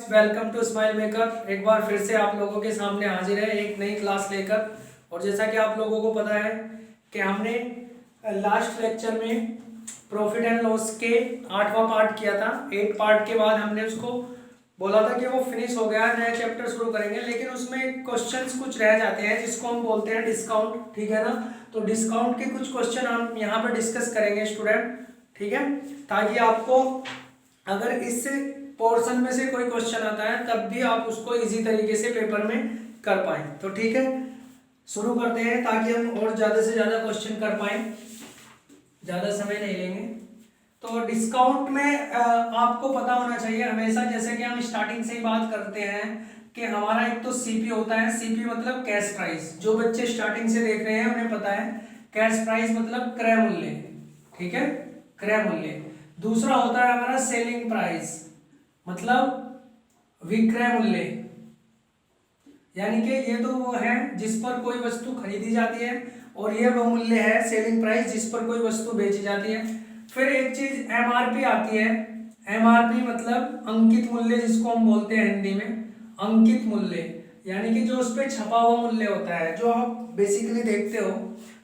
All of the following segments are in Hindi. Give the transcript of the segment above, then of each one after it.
Welcome to smile maker. एक बार फिर से आप लोगों के सामने हाजिर है एक नई क्लास लेकर। और जैसा कि आप लोगों को पता है कि हमने लास्ट लेक्चर में प्रॉफिट एंड लॉस के 8वां पार्ट किया था। 8 पार्ट के बाद हमने उसको बोला था कि वो फिनिश हो गया, नया चैप्टर शुरू करेंगे, लेकिन उसमें क्वेश्चंस कुछ रह जाते हैं जिसको हम बोलते हैं डिस्काउंट। ठीक है ना, तो डिस्काउंट के कुछ क्वेश्चन हम यहाँ पर डिस्कस करेंगे स्टूडेंट। ठीक है, ताकि आपको अगर इस पोर्शन में से कोई क्वेश्चन आता है तब भी आप उसको इजी तरीके से पेपर में कर पाए। तो ठीक है, शुरू करते हैं ताकि हम और ज़्यादा से ज़्यादा क्वेश्चन कर पाए, ज़्यादा समय नहीं लेंगे। तो डिस्काउंट में आपको पता होना चाहिए हमेशा, जैसे कि हम स्टार्टिंग से ही बात करते हैं कि हमारा एक तो सीपी होता है। सीपी मतलब कैश प्राइस। जो बच्चे स्टार्टिंग से देख रहे हैं उन्हें पता है कैश प्राइस मतलब क्रय मूल्य। ठीक है, क्रय मूल्य। दूसरा होता है हमारा सेलिंग प्राइस, मतलब विक्रय मूल्य, यानी कि ये तो वो है जिस पर कोई वस्तु खरीदी जाती है, और ये वो मूल्य है सेलिंग प्राइस जिस पर कोई वस्तु बेची जाती है। फिर एक चीज एमआरपी आती है। एमआरपी मतलब अंकित मूल्य, जिसको हम बोलते हैं हिंदी में अंकित मूल्य, यानी कि जो उस पर छपा हुआ मूल्य होता है। जो आप बेसिकली देखते हो,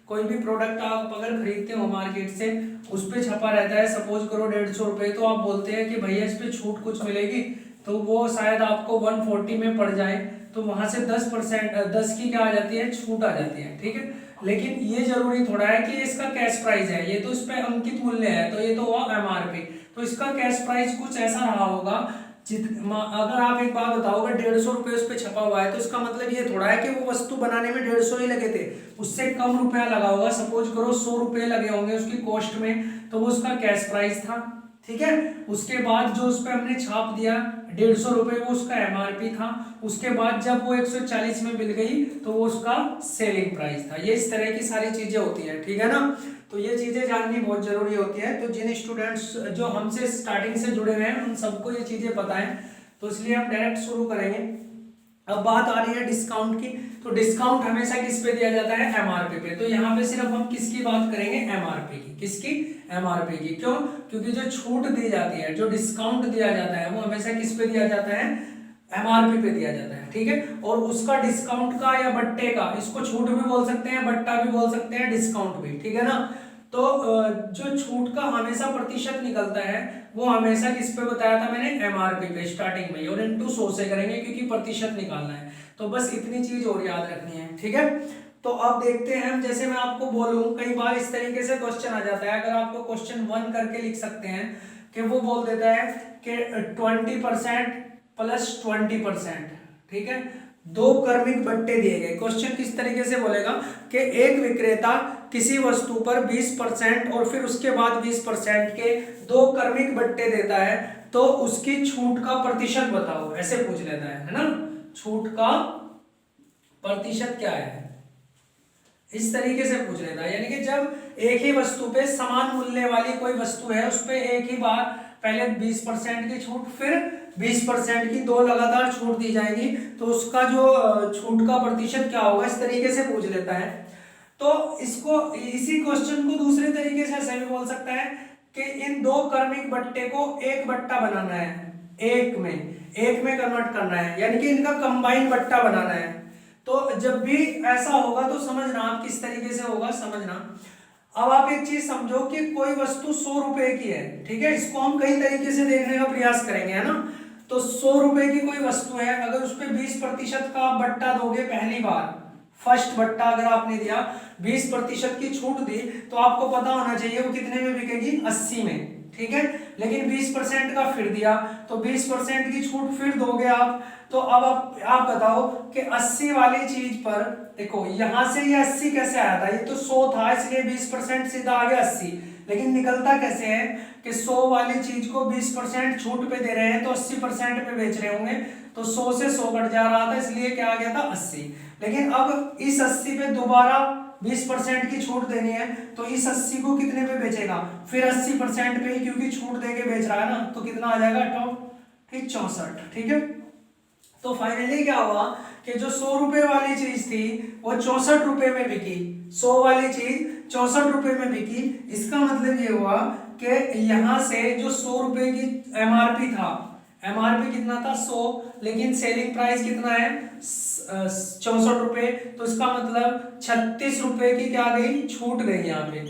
कोई भी प्रोडक्ट आप अगर खरीदते हो मार्केट से, उस पर छपा रहता है सपोज करो 150 रुपये, तो आप बोलते हैं कि भैया इस पर छूट कुछ मिलेगी, तो वो शायद आपको 140 में पड़ जाए, तो वहां से 10% 10 की क्या आ जाती है, छूट आ जाती है। ठीक है, लेकिन ये जरूरी थोड़ा है कि इसका कैश प्राइस है, ये तो इस पे अंकित मूल्य है, तो ये तो हुआ एमआरपी। तो इसका कैश प्राइस कुछ ऐसा रहा होगा अगर आप एक बात बताओ, अगर 150 रुपये उस पर छपा हुआ है, तो इसका मतलब ये थोड़ा है कि वो वस्तु बनाने में 150 ही लगे थे, उससे कम रुपया लगा होगा। सपोज करो 100 रुपये लगे होंगे उसकी कॉस्ट में, तो वो उसका कैश प्राइस था। ठीक है, उसके बाद जो उस पर हमने छाप दिया 150 रुपये, वो उसका एमआरपी था। उसके बाद जब वो 140 में मिल गई तो वो उसका सेलिंग प्राइस था। ये इस तरह की सारी चीजें होती हैं। ठीक है ना, तो ये चीजें जाननी बहुत जरूरी होती है। तो जिन स्टूडेंट्स जो हमसे स्टार्टिंग से जुड़े हुए हैं उन सबको ये चीजें पता है, तो इसलिए हम डायरेक्ट शुरू करेंगे। अब बात आ रही है डिस्काउंट की। तो डिस्काउंट हमेशा किस पे दिया जाता है, एमआरपी पे। तो यहाँ पे सिर्फ हम किसकी बात करेंगे, एमआरपी की। किसकी, एमआरपी की। क्यों? क्योंकि जो छूट दी जाती है, जो डिस्काउंट दिया जाता है, वो हमेशा किस पे दिया जाता है, एमआरपी पे दिया जाता है। ठीक है, और उसका डिस्काउंट का या बट्टे का, इसको छूट भी बोल सकते हैं, बट्टा भी बोल सकते हैं, डिस्काउंट भी। ठीक है ना, तो जो छूट का हमेशा प्रतिशत निकलता है वो हमेशा किस पे बताया था मैंने, एमआरपी पे स्टार्टिंग में, और इनटू 100 से करेंगे क्योंकि प्रतिशत निकालना है। तो बस इतनी चीज और याद रखनी है। ठीक है, तो अब देखते हैं। जैसे मैं आपको बोलूं, कई बार इस तरीके से क्वेश्चन आ जाता है, अगर आपको क्वेश्चन 1 करके लिख सकते हैं कि वो बोल देता है कि 20% प्लस 20%। ठीक है, दो क्रमिक बट्टे दिए गए। क्वेश्चन किस तरीके से बोलेगा कि एक विक्रेता किसी वस्तु पर 20% और फिर उसके बाद 20% के दो क्रमिक बट्टे देता है, तो उसकी छूट का प्रतिशत बताओ, ऐसे पूछ लेता है ना, छूट का प्रतिशत क्या है, इस तरीके से पूछ लेता है। यानी कि जब एक ही वस्तु पे समान मूल्य वाली कोई वस्तु है, उस पे एक ही बार पहले 20% की छूट, फिर 20% की दो लगातार छूट दी जाएगी, तो उसका जो छूट का प्रतिशत क्या होगा, इस तरीके से पूछ लेता है। तो इसको, इसी क्वेश्चन को दूसरे तरीके से ऐसे भी बोल सकता है कि इन दो क्रमिक बट्टे को एक बट्टा बनाना है, एक में कन्वर्ट करना है, यानी कि इनका कंबाइन बट्टा बनाना है। तो जब भी ऐसा होगा तो समझना आप किस तरीके से होगा, समझना। अब आप एक चीज समझो कि कोई वस्तु 100 रुपए की है। ठीक है, इसको हम कई तरीके से देखने का प्रयास करेंगे, है ना। तो 100 रुपए की कोई वस्तु है, अगर उस पर 20% का आप बट्टा दोगे, पहली बार फर्स्ट बट्टा अगर आपने दिया, 20% की छूट दी, तो आपको पता होना चाहिए वो कितने में बिकेगी, 80 में। ठीक है, लेकिन 20% का फिर दिया, तो 20% की छूट फिर दोगे आप, तो अब आप बताओ कि 80 वाली चीज पर, देखो यहां से ये 80 कैसे आया था, ये तो 100 था, इसलिए 20% सीधा आ गया 80, लेकिन निकलता कैसे है कि 100 वाली चीज को 20% छूट पे दे रहे हैं, तो 80% पे बेच रहे होंगे, तो 100 से 100 कट जा रहा था, इसलिए क्या आ गया था, 80। लेकिन अब इस 80 पे दोबारा 20% की छूट देनी है, तो इस 80 को कितने पे बेचेगा, फिर 80% पे ही, क्योंकि छूट देके बेच रहा है ना, तो कितना आ जाएगा टॉप, ठीक 64। ठीक है, तो फाइनली क्या हुआ कि जो 100 रुपए वाली चीज थी वो 64 रुपए में बिकी, 100 वाली चीज 64 रुपए में बिकी। इसका मतलब ये हुआ कि यहां से जो 100 रुपए की एमआरपी था, एमआरपी कितना था 100, लेकिन सेलिंग प्राइस कितना है 64 रुपए, तो इसका मतलब 36 रुपए की क्या गई, छूट गई यहाँ पे,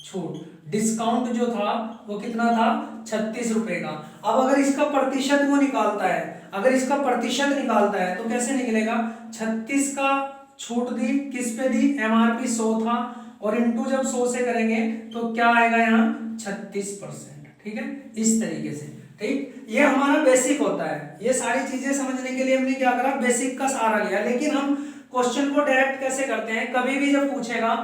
छूट, डिस्काउंट जो था वो कितना था 36 रुपए का। अब अगर इसका प्रतिशत वो निकालता है, अगर इसका प्रतिशत निकालता है तो कैसे निकलेगा, 36 का छूट दी किस पे दी, एमआरपी 100 था, और इनटू जब 100 से करेंगे तो क्या आएगा यहाँ 36%, ठीक है, इस तरीके से। ठीक, ये हमारा बेसिक होता है। ये सारी चीजें समझने के लिए हमने क्या करा, बेसिक का सहारा लिया। लेकिन हम क्वेश्चन को डायरेक्ट कैसे करते हैं, कभी भी जब पूछेगा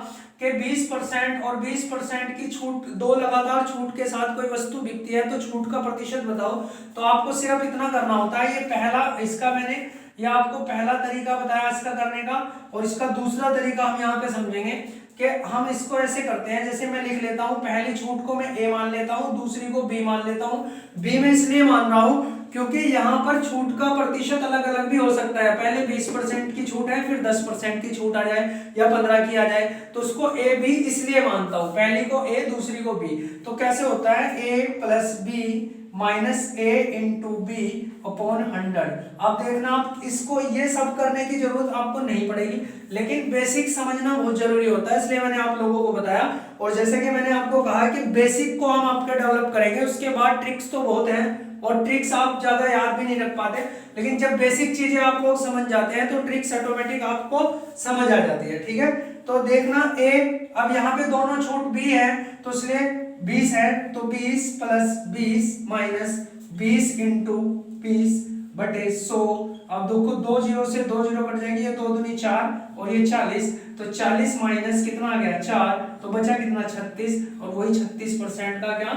कि 20% और 20% की छूट, दो लगातार छूट के साथ कोई वस्तु बिकती है तो छूट का प्रतिशत बताओ, तो आपको सिर्फ इतना करना होता है, ये पहला, इसका मैंने ये आपको पहला तरीका बताया इसका करने का, और इसका दूसरा तरीका हम यहाँ पे समझेंगे कि हम इसको ऐसे करते हैं, जैसे मैं लिख लेता हूं, पहली छूट को मैं ए मान लेता हूं, दूसरी को बी मान लेता हूं। बी में इसलिए मान रहा हूं क्योंकि यहाँ पर छूट का प्रतिशत अलग अलग भी हो सकता है, पहले 20% की छूट है, फिर 10% की छूट आ जाए या 15 की आ जाए, तो उसको ए बी इसलिए मानता हूं, पहली को ए दूसरी को बी। तो कैसे होता है, ए प्लस बी माइनस ए इंटू बी अपॉन 100। अब देखना, आप इसको ये सब करने की जरूरत आपको नहीं पड़ेगी, लेकिन बेसिक समझना बहुत जरूरी होता है, इसलिए मैंने आप लोगों को बताया। और जैसे कि मैंने आपको कहा कि बेसिक को हम आपके डेवलप करेंगे, उसके बाद ट्रिक्स तो बहुत हैं, और ट्रिक्स आप ज्यादा याद भी नहीं रख पाते, लेकिन जब बेसिक चीजें आप लोग समझ जाते हैं तो ट्रिक्स ऑटोमेटिक आपको समझ आ जाती है। ठीक है, तो देखना ए, अब यहाँ पे दोनों छूट बी है तो इसलिए 20 है, तो 20 प्लस 20 माइनस 20 इंटू 20 बटे 100। अब देखो 2 जीरो से 2 जीरो कट जाएंगे, ये 2 दूनी 4 और ये 40, तो 40 माइनस कितना आ गया 4, तो बचा कितना 36, और वही 36% का क्या,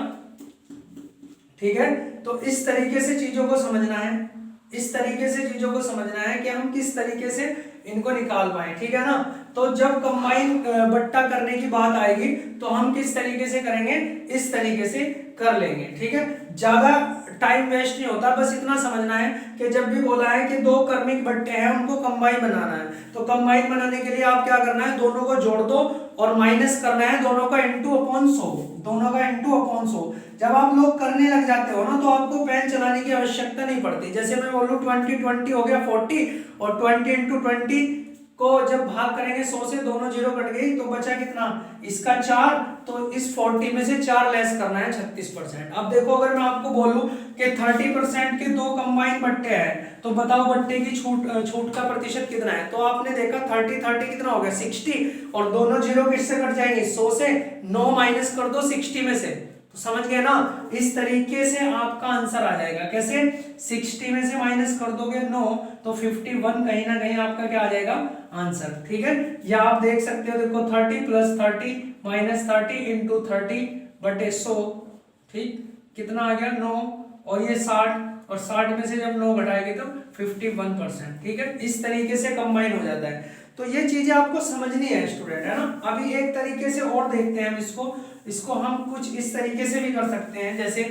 ठीक है। तो इस तरीके से चीजों को समझना है, इस तरीके से चीजों को समझना है कि हम किस तरीके से इनको निकाल पाए, ठीक है ना। तो जब कंबाइन बट्टा करने की बात आएगी तो हम किस तरीके से करेंगे, इस तरीके से कर लेंगे, ठीक है। ज्यादा टाइम वेस्ट नहीं होता, बस इतना समझना है कि जब भी बोला है कि दो क्रमिक बट्टे हैं उनको कंबाइन बनाना है, तो कंबाइन बनाने के लिए आप क्या करना है, दोनों को जोड़ दो और माइनस करना है दोनों का इंटू अपॉन 100, दोनों का इंटू अपॉन 100। जब आप लोग करने लग जाते हो ना तो आपको पेन चलाने की आवश्यकता नहीं पड़ती। जैसे मैं बोलूं 20 हो गया 40, और 20 इंटू 20 को जब भाग करेंगे 100 से, दोनों जीरो कट गई तो बचा कितना, इसका 4, तो इस 40 में से 4 लेस करना है 36%। अब देखो अगर मैं आपको बोलूं कि 30% के दो कंबाइन बट्टे हैं तो बताओ बट्टे की छूट का प्रतिशत कितना है, तो आपने देखा 30 कितना हो गया 60, और दोनों जीरो किससे कट जाएंगे 100 से, 9 माइनस कर दो 60 में से, तो समझ गए ना। इस तरीके से आपका आंसर आ जाएगा, कैसे, 60 में से माइनस कर दोगे 9 तो 51 कहीं ना कहीं आपका क्या आ जाएगा आंसर, ठीक है। या आप देख सकते हो, देखो 30 प्लस 30 माइनस 30 इंटू 30 बटे 100, ठीक, कितना आ गया 9, और ये 60, और 60 में से जब 9 घटाएंगे तो 51%, ठीक है। इस तरीके से कंबाइन हो जाता है। तो ये चीजें आपको समझनी है स्टूडेंट, है ना। अभी एक तरीके से और देखते हैं हम इसको हम कुछ इस तरीके से भी कर सकते हैं, जैसे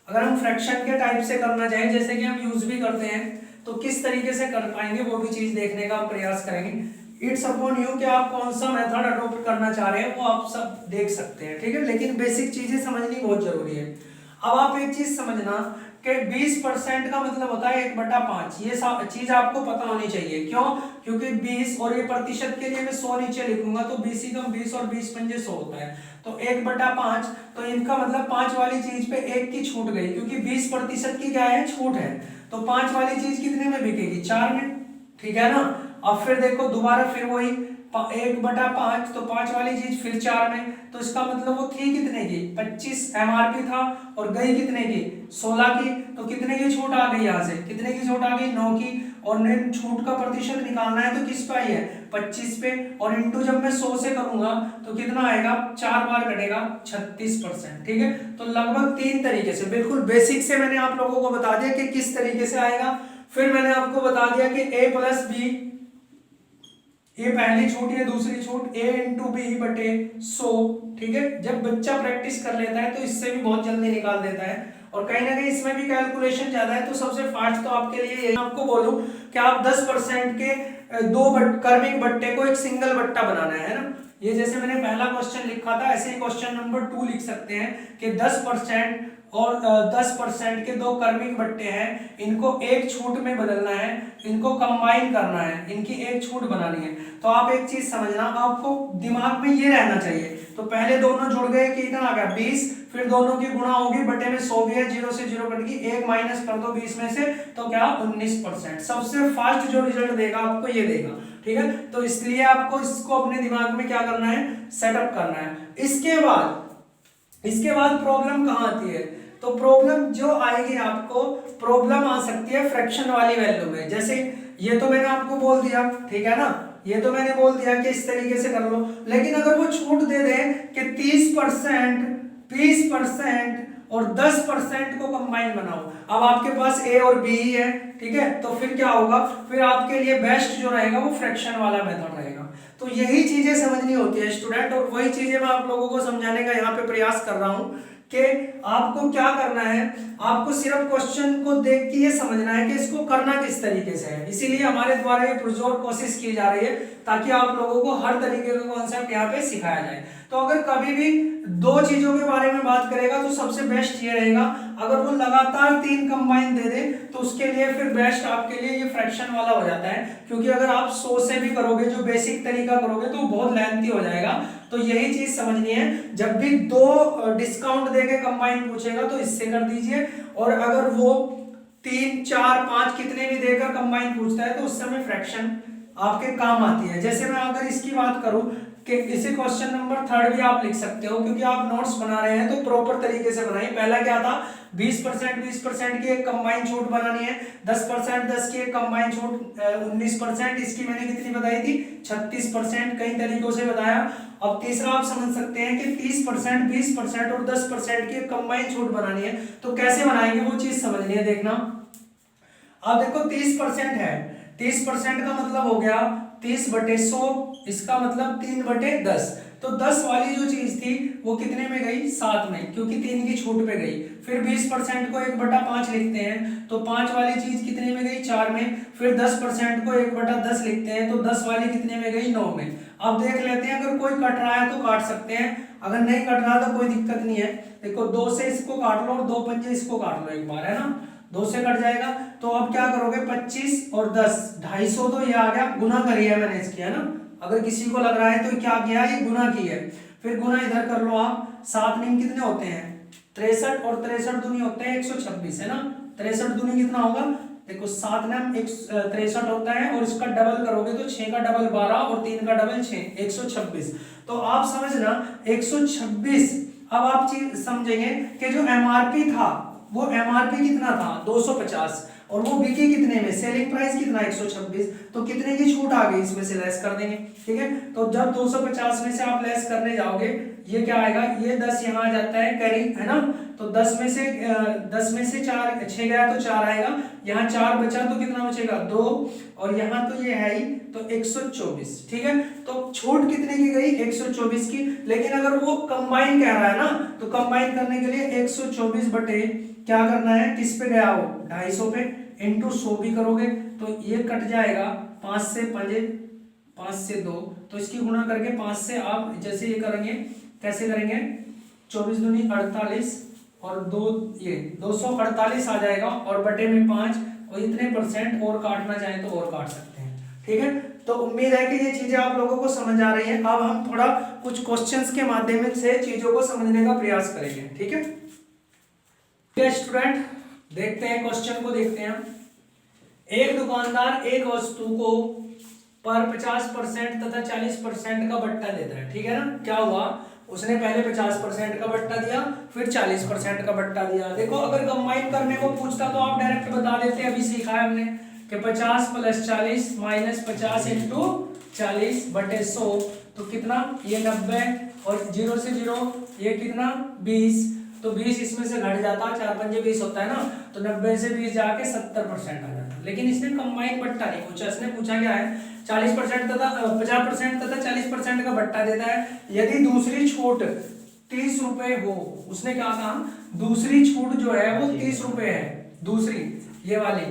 अगर हम फ्रैक्शन के टाइप से करना चाहें, जैसे कि हम यूज भी करते हैं, तो किस तरीके से कर पाएंगे वो भी चीज देखने का प्रयास करेंगे। इट्स अपॉन यू कि आप कौन सा मेथड अडॉप्ट करना चाह रहे हैं वो आप सब देख सकते हैं, ठीक है, लेकिन बेसिक चीजें समझनी बहुत जरूरी है। अब आप एक चीज समझना कि 20% का मतलब होता है 1/5, ये चीज आपको पता होनी चाहिए। क्यों, क्योंकि 20 और ये प्रतिशत के लिए मैं 100 नीचे लिखूंगा तो 20 ही कम 20 और 20 पंजे 100 होता है, तो 1/5, तो इनका मतलब 5 वाली चीज पे 1 की छूट गई, क्योंकि 20% की क्या है छूट है, तो 5 वाली चीज कितने में बिकेगी 4 में, ठीक है ना। अब फिर देखो दोबारा फिर वही 1/5, तो 5 वाली चीज फिर 4 में, तो इसका मतलब वो थी कितने की 25 एमआरपी था, और गई कितने की 16 की, तो कितने की छूट आ गई, यहाँ से कितने की छूट आ गई 9 की, और छूट का प्रतिशत निकालना है तो किस पे आई है 25 पे, और इंटू जब मैं 100 से करूंगा तो कितना आएगा 4 बार कटेगा 36%, ठीक है। तो लगभग 3 तरीके से, बिल्कुल बेसिक से मैंने आप लोगों को बता दिया कि किस तरीके से आएगा। फिर मैंने आपको बता दिया कि a प्लस बी, ये पहली छूट ये दूसरी छूट, a इंटू बी बटे 100, ठीक है। जब बच्चा प्रैक्टिस कर लेता है तो इससे भी बहुत जल्दी निकाल देता है, और कहीं ना कहीं इसमें भी कैलकुलेशन ज्यादा है, तो सबसे फास्ट तो आपके लिए यही आपको बोलूं कि आप 10% के दो क्रमिक बट्टे को एक सिंगल बट्टा बनाना है ना। ये जैसे मैंने पहला क्वेश्चन लिखा था, ऐसे ही क्वेश्चन नंबर 2 लिख सकते हैं कि 10% और 10% के दो क्रमिक बट्टे हैं, इनको एक छूट में बदलना है, इनको कंबाइन करना है, इनकी एक छूट बनानी है। तो आप एक चीज समझना, आपको दिमाग में ये रहना चाहिए। तो पहले दोनों जुड़ गए, कितना आ गया 20, फिर दोनों की गुणा होगी, बटे में 100 भी है, 0 से 0 कट गई, 1 माइनस कर दो 20 में से, तो क्या 19%। सबसे फास्ट जो रिजल्ट देगा आपको ये देगा, ठीक है। तो इसलिए आपको इसको अपने दिमाग में क्या करना है, सेटअप करना है। इसके बाद प्रॉब्लम कहाँ आती है, तो प्रॉब्लम जो आएगी आपको, प्रॉब्लम आ सकती है फ्रैक्शन वाली वैल्यू में। जैसे ये तो मैंने आपको बोल दिया, ठीक है ना, ये तो मैंने बोल दिया कि इस तरीके से कर लो, लेकिन अगर वो छूट दे दे कि 30%, 20% और 10% को कंबाइन बनाओ, अब आपके पास ए और बी ही है, ठीक है, तो फिर क्या होगा, फिर आपके लिए बेस्ट जो रहेगा वो फ्रैक्शन वाला मेथड रहेगा। तो यही चीजें समझनी होती है स्टूडेंट, और वही चीजें मैं आप लोगों को समझाने का यहाँ पे प्रयास कर रहा हूँ कि आपको क्या करना है, आपको सिर्फ क्वेश्चन को देख के ये समझना है कि इसको करना किस तरीके से है। इसीलिए हमारे द्वारा ये पुरजोर कोशिश की जा रही है ताकि आप लोगों को हर तरीके का कॉन्सेप्ट यहाँ पे सिखाया जाए। तो अगर कभी भी दो चीजों के बारे में बात करेगा तो सबसे बेस्ट ये रहेगा, अगर वो लगातार 3 कंबाइन दे दे तो उसके लिए फिर बेस्ट आपके लिए ये फ्रैक्शन वाला हो जाता है, क्योंकि अगर आप 100 से भी करोगे, जो बेसिक तरीका करोगे, तो बहुत लेंथी हो जाएगा। तो यही चीज समझनी है, जब भी दो डिस्काउंट देके कंबाइन पूछेगा तो इससे कर दीजिए, और अगर वो 3, 4, 5 कितने भी देकर कंबाइन पूछता है तो उस समय फ्रैक्शन आपके काम आती है। जैसे मैं अगर इसकी बात करूं कि इसे क्वेश्चन नंबर 3 भी आप लिख सकते हो, क्योंकि आप नोट्स बना रहे हैं तो प्रॉपर तरीके से बनाइए। पहला क्या था, 20% की एक कंबाइन छूट बनानी है, 10% 10 की एक कंबाइन छूट 19%, इसकी मैंने कितनी बताई थी 36%, कई तरीकों से बताया। अब तीसरा आप समझ सकते हैं कि 30%, 20% और 10% की एक कंबाइन छूट बनानी है, तो कैसे बनाएंगे वो चीज समझनी है। देखना, अब देखो 30% है, 30% का मतलब हो गया 30/100, इसका मतलब 3/10। तो 10 वाली जो चीज थी वो कितने में गई, 7 में, क्योंकि 3 की छूट पे गई। फिर 20% को 1/5 लिखते हैं, तो 5 वाली चीज कितने में गई, 4 में। फिर 10% को 1/10 लिखते हैं, तो 10 वाली कितने में गई, 9 में। अब देख लेते हैं, अगर कोई कट रहा है तो काट सकते हैं, अगर नहीं कट रहा तो कोई दिक्कत नहीं है। देखो 2 से इसको काट लो और 2 पंजे इसको काट लो एक बार, है ना, 2 से कट जाएगा। तो अब क्या करोगे, 25 और 10, 250 तो ये आ गया, गुना करी है मैंने इसकी, है ना। अगर किसी को लग रहा है तो क्या किया, ये गुना की है। फिर गुना इधर कर लो आप, 7 नीम कितने होते हैं 63, और 63 दूनी होते हैं 126, है ना। 63 दूनी कितना होगा, देखो 7 नाम 63 होता है, और इसका डबल करोगे तो 6 का डबल 12 और 3 का डबल 6, 126। तो आप समझना 126। अब आप चीज समझेंगे कि जो एमआरपी था वो एमआरपी कितना था 250, और वो बिकी कितने में, सेलिंग प्राइस कितना 126, तो कितने की छूट आ गई, इसमें से लेस कर देंगे, ठीक है। तो जब 250 में से आप लेस करने जाओगे, ये क्या आएगा, ये 10 यहाँ आ जाता है कैरी, है ना। तो 10 में से 4, 6 गया तो 4 आएगा, यहाँ 4 बचा तो कितना बचेगा 2, और यहाँ तो ये है ही, तो 124, ठीक है। तो छूट कितने की गई 124 की, लेकिन अगर वो कंबाइन कह रहा है ना, तो कंबाइन करने के लिए 124 बटे क्या करना है, किस पे गया वो 250 पे, इंटू 100 भी करोगे तो ये कट जाएगा, 5 से 5 से 2, तो इसकी गुणा करके 5 से आप जैसे ये करेंगे, कैसे करेंगे, 24 दूनी 48 और 2 ये 248 आ जाएगा, और बटे में 5, और इतने परसेंट और काटना चाहें तो और काट सकते हैं, ठीक है। तो उम्मीद है कि ये चीजें आप लोगों को समझ आ रही हैं। अब हम थोड़ा कुछ क्वेश्चंस के माध्यम से चीजों को समझने का प्रयास करेंगे, ठीक है। स्टूडेंट देखते हैं, क्वेश्चन को देखते हैं। एक दुकानदार एक वस्तु को पर 50% तथा 40% का बट्टा देता है, ठीक है ना। क्या हुआ, उसने पहले 50% का बट्टा दिया, फिर 40% का बट्टा दिया। देखो अगर कंबाइन करने को पूछता तो आप डायरेक्ट बता देते, अभी सीखा है हमने कि 50 + 40 - 50 × 40 बटे 100, तो कितना, ये 90, और 0 से 0 ये कितना 20, तो 20 इसमें से घट जाता, 4 पंजे 20 होता है ना, तो 90 से 20 जाके 70% आ जाता। लेकिन इसने कंबाइन बट्टा नहीं पूछा, इसने पूछा क्या है 40% तथा 50% तथा 40% का बट्टा देता है। यदि दूसरी छूट 30 रुपए हो, उसने क्या कहा, दूसरी छूट जो है वो 30 रुपए है, दूसरी ये वाली,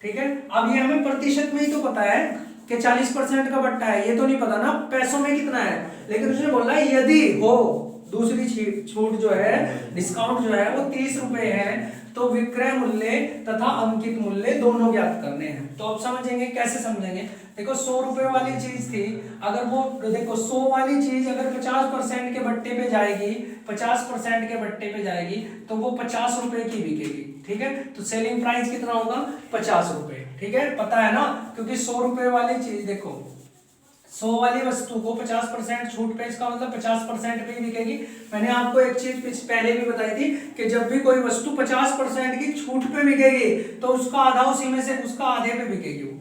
ठीक है। अब ये हमें प्रतिशत में ही तो पता है कि 40% का बट्टा है, ये तो नहीं पता ना पैसों में कितना है, लेकिन उसने बोला यदि हो, दूसरी छूट जो है, डिस्काउंट जो है वो 30 रुपए है। तो विक्रय मूल्य तथा अंकित मूल्य दोनों ज्ञात करने हैं। तो आप समझेंगे, कैसे समझेंगे? देखो 100 रुपए वाली चीज थी, अगर वो देखो 100 वाली चीज अगर 50% के बट्टे पे जाएगी, 50% के बट्टे पे जाएगी तो वो 50 रुपए की बिकेगी। ठीक है, तो सेलिंग प्राइस कितना होगा? 50 रुपए। ठीक है, पता है ना, क्योंकि 100 रुपए वाली चीज देखो 100 वाली वस्तु को 50% छूट पे, इसका मतलब 50% पे ही बिकेगी। मैंने आपको एक चीज पहले भी बताई थी कि जब भी कोई वस्तु 50% की छूट पे बिकेगी तो उसका आधा उसी में से, उसका आधे पे बिकेगी वो।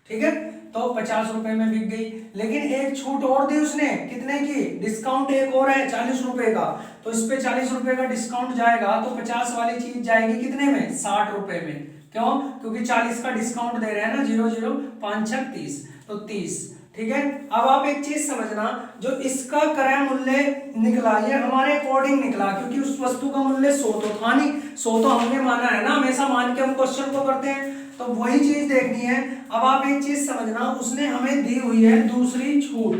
ठीक है, तो 50 रुपए में बिक गई। लेकिन एक छूट और दी उसने, कितने की? डिस्काउंट एक और है 40 रुपए का, तो इस पे 40 रुपए का डिस्काउंट जाएगा तो 50 वाली चीज जाएगी कितने में? 60 रुपए में। क्यों? क्योंकि 40 का डिस्काउंट दे रहे हैं ना, 0 0 5 6 30, तो 30। ठीक है, अब आप एक चीज समझना, जो इसका क्रय मूल्य निकला ये हमारे अकॉर्डिंग निकला, क्योंकि उस वस्तु का मूल्य 100 तो था नहीं, 100 तो हमने माना है ना, हमेशा मान के हम क्वेश्चन को करते हैं, तो वही चीज देखनी है। अब आप एक चीज समझना, उसने हमें दी हुई है दूसरी छूट।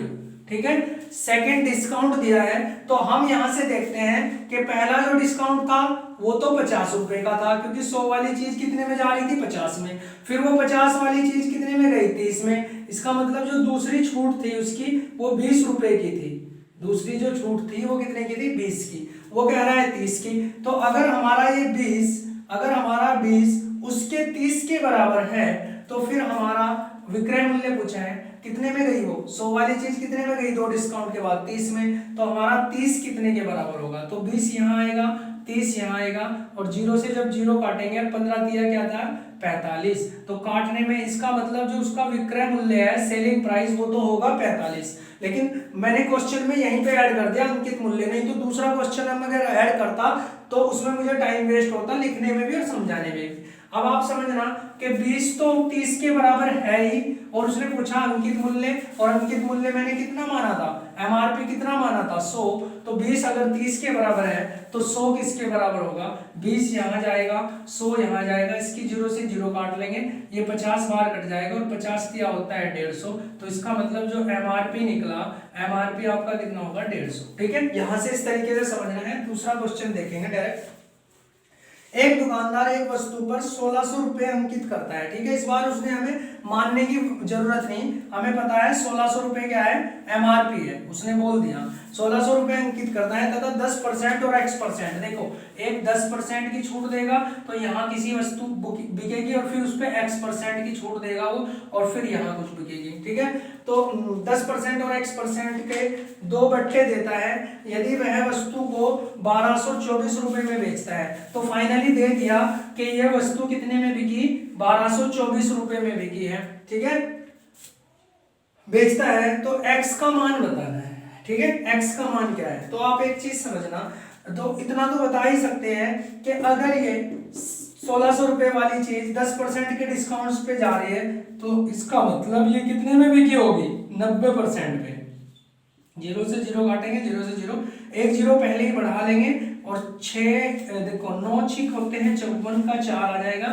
ठीक है, सेकंड डिस्काउंट दिया है, तो हम यहां से देखते हैं कि पहला जो डिस्काउंट था वो तो 50 रुपए का था, क्योंकि 100 वाली चीज कितने में जा रही थी? 50 में। फिर वो 50 वाली चीज कितने में गई? 30 में। इसका मतलब जो दूसरी छूट थी उसकी वो 20 रुपए की थी। दूसरी जो छूट थी वो कितने की थी? 20 की। वो कह रहा है 30 की। तो अगर हमारा ये 20 उसके 30 के बराबर है, तो फिर हमारा विक्रय मूल्य पूछा है कितने में गई वो? 100 वाली चीज कितने में गई? 2 डिस्काउंट के बाद 30 में। तो हमारा 30 कितने के बराबर होगा? तो 20 यहाँ आएगा, 30 यहाँ आएगा, और 0 से जब 0 काटेंगे, 15 दिया क्या था? 45। तो काटने में इसका मतलब जो उसका विक्रय मूल्य है, सेलिंग प्राइस, वो तो होगा 45। लेकिन मैंने क्वेश्चन में यहीं पे ऐड कर दिया अंकित मूल्य, नहीं तो दूसरा क्वेश्चन अगर ऐड करता तो उसमें मुझे टाइम वेस्ट होता लिखने में भी और समझाने में भी। अब आप समझना कि 20 तो 30 के बराबर है ही, और उसने पूछा अंकित मूल्य, और अंकित मूल्य मैंने कितना माना था? एमआरपी कितना माना था? 100। तो 20 अगर 30 के बराबर है तो 100 किसके बराबर होगा? 20 यहाँ जाएगा, 100 यहाँ जाएगा, इसकी 0 से 0 काट लेंगे, ये 50 बार कट जाएगा, और 50 दिया होता है 150। तो इसका मतलब जो एमआरपी निकला, एमआरपी आपका कितना होगा? 150। ठीक है, यहां से इस तरीके से समझना है। दूसरा क्वेश्चन देखेंगे डायरेक्ट। एक दुकानदार एक वस्तु पर 1600 रुपए अंकित करता है। ठीक है, इस बार उसने हमें मानने की जरूरत नहीं, हमें पता है 1600 रुपए क्या है? एमआरपी है, उसने बोल दिया 1600 रुपए अंकित करता है तथा 10% और x%। देखो, एक 10% की छूट देगा तो यहाँ किसी वस्तु बिकेगी, और फिर उस पर x% की छूट देगा वो, और फिर यहाँ कुछ बिकेगी। ठीक है, तो 10% और x% के 2 बट्टे देता है। यदि वह वस्तु को 1224 रुपए में बेचता है, तो फाइनली दे दिया कि यह वस्तु कितने में बिकी? 1224 रुपए में बिकी है। ठीक है, बेचता है तो x का मान बताना है। ठीक है, x का मान क्या है? तो आप एक चीज समझना, तो इतना तो बता ही सकते हैं कि अगर ये 1600 रुपए वाली चीज 10% के डिस्काउंट्स पे जा रही है, तो इसका मतलब ये कितने में बिकी होगी? 90% पे। 0 से 0 काटेंगे, 0 से 0, एक 0 पहले ही बढ़ा लेंगे, और 6 देखो 9 छिक होते हैं, 54 का 4 आ जाएगा।